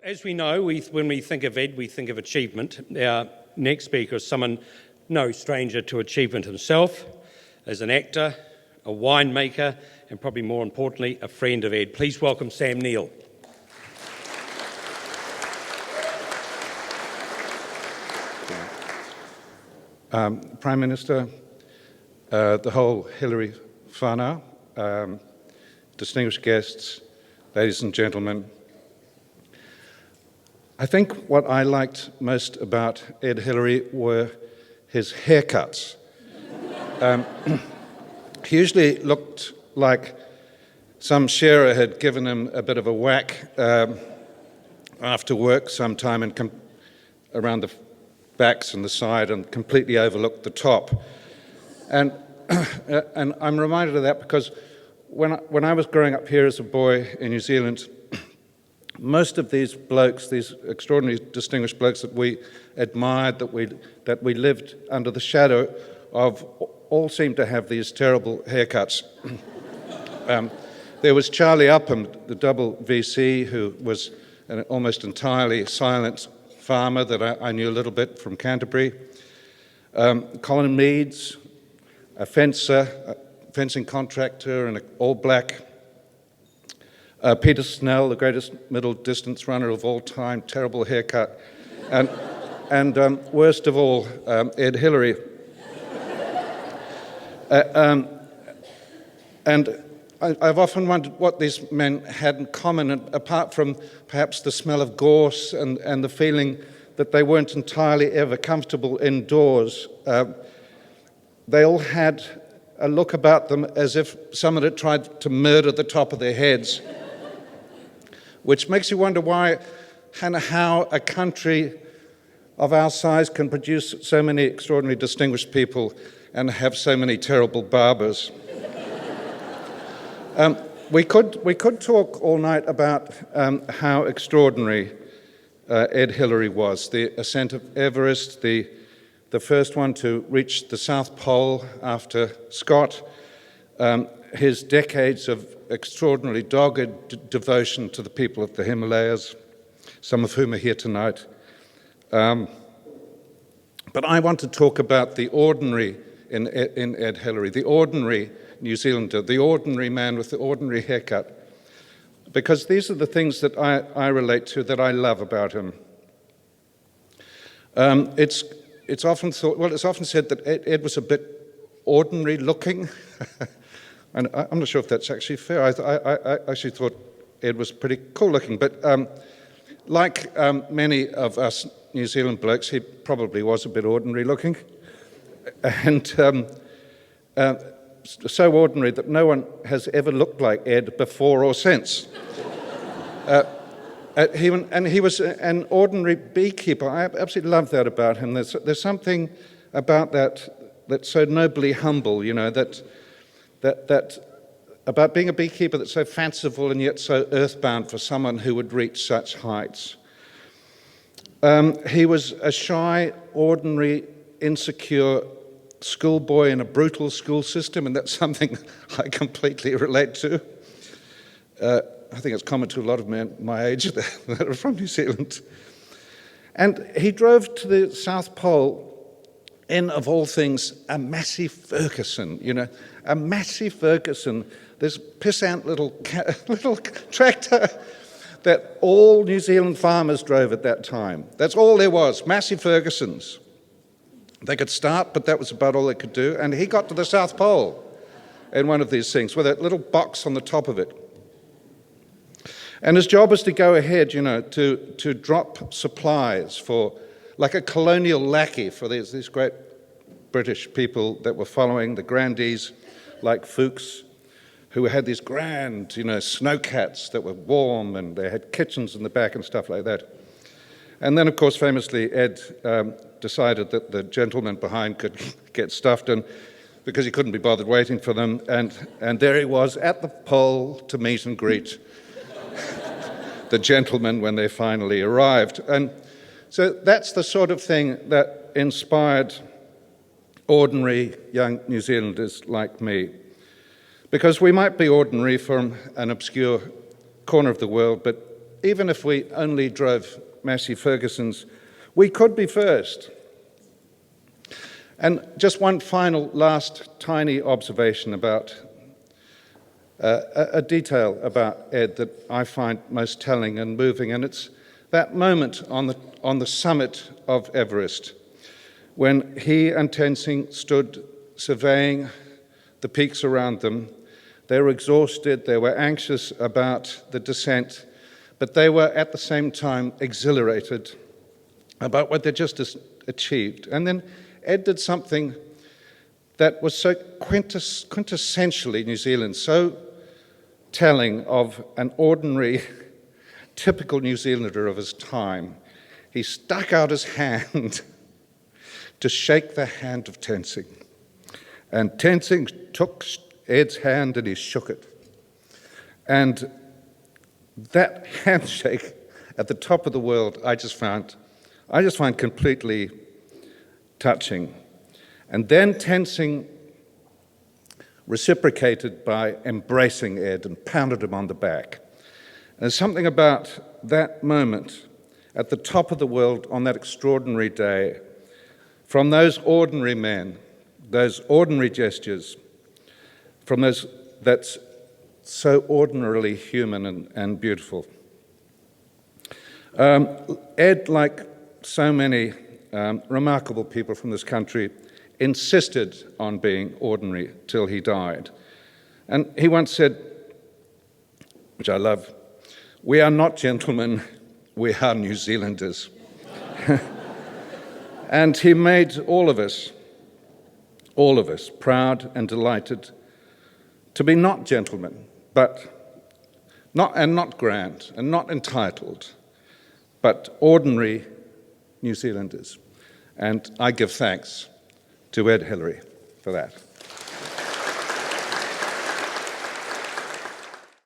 As we know, when we think of Ed, we think of achievement. Our next speaker is someone no stranger to achievement himself, as an actor, a winemaker, and probably more importantly, a friend of Ed. Please welcome Sam Neill. Prime Minister, the whole Hillary whānau, distinguished guests, ladies and gentlemen, I think what I liked most about Ed Hillary were his haircuts. He usually looked like some sharer had given him a bit of a whack after work sometime and come around the backs and the side and completely overlooked the top. And I'm reminded of that because when I was growing up here as a boy in New Zealand, most of these blokes, these extraordinarily distinguished blokes that we admired, that we lived under the shadow of, all seemed to have these terrible haircuts. There was Charlie Upham, the double VC, who was an almost entirely silent farmer that I knew a little bit from Canterbury. Colin Meads, a fencer, a fencing contractor, and an all-black. Peter Snell, the greatest middle distance runner of all time, terrible haircut. And worst of all, Ed Hillary. And I've often wondered what these men had in common, apart from perhaps the smell of gorse and the feeling that they weren't entirely ever comfortable indoors. They all had a look about them as if someone had tried to murder the top of their heads, which makes you wonder why and how a country of our size can produce so many extraordinarily distinguished people and have so many terrible barbers. We could talk all night about how extraordinary Ed Hillary was. The ascent of Everest, the first one to reach the South Pole after Scott, his decades of extraordinarily dogged devotion to the people of the Himalayas, some of whom are here tonight. But I want to talk about the ordinary in Ed Hillary, the ordinary New Zealander, the ordinary man with the ordinary haircut, because these are the things that I relate to, that I love about him. It's often said that Ed was a bit ordinary looking. And I'm not sure if that's actually fair. I actually thought Ed was pretty cool looking, but like many of us New Zealand blokes, he probably was a bit ordinary looking, and so ordinary that no one has ever looked like Ed before or since. He was an ordinary beekeeper. I absolutely love that about him. There's something about that's so nobly humble, you know, that about being a beekeeper that's so fanciful and yet so earthbound for someone who would reach such heights. He was a shy, ordinary, insecure schoolboy in a brutal school system, and that's something I completely relate to. I think it's common to a lot of men my age that are from New Zealand. And he drove to the South Pole in, of all things, a Massey Ferguson, you know, a Massey Ferguson, this pissant little tractor that all New Zealand farmers drove at that time. That's all there was, Massey Fergusons. They could start, but that was about all they could do. And he got to the South Pole in one of these things with a little box on the top of it. And his job was to go ahead, you know, to drop supplies for, like a colonial lackey for these great British people that were following, the grandees like Fuchs, who had these grand, you know, snowcats that were warm and they had kitchens in the back and stuff like that. And then, of course, famously, Ed decided that the gentleman behind could get stuffed in because he couldn't be bothered waiting for them. And there he was at the pole to meet and greet the gentlemen when they finally arrived. And so that's the sort of thing that inspired ordinary young New Zealanders like me. Because we might be ordinary from an obscure corner of the world, but even if we only drove Massey Ferguson's, we could be first. And just one final, last tiny observation about a detail about Ed that I find most telling and moving, and it's that moment on the summit of Everest when he and Tenzing stood surveying the peaks around them. They were exhausted, they were anxious about the descent, but they were at the same time exhilarated about what they just achieved. And then Ed did something that was so quintessentially New Zealand, so telling of an ordinary, typical New Zealander of his time. He stuck out his hand to shake the hand of Tenzing. And Tenzing took Ed's hand and he shook it. And that handshake at the top of the world, I just find completely touching. And then Tenzing reciprocated by embracing Ed and pounded him on the back. And there's something about that moment at the top of the world on that extraordinary day, from those ordinary men, those ordinary gestures, from those that's so ordinarily human and beautiful. Ed, like so many remarkable people from this country, insisted on being ordinary till he died. And he once said, which I love, "We are not gentlemen, we are New Zealanders." And he made all of us proud and delighted to be not gentlemen, but not grand and not entitled, but ordinary New Zealanders. And I give thanks to Ed Hillary for that.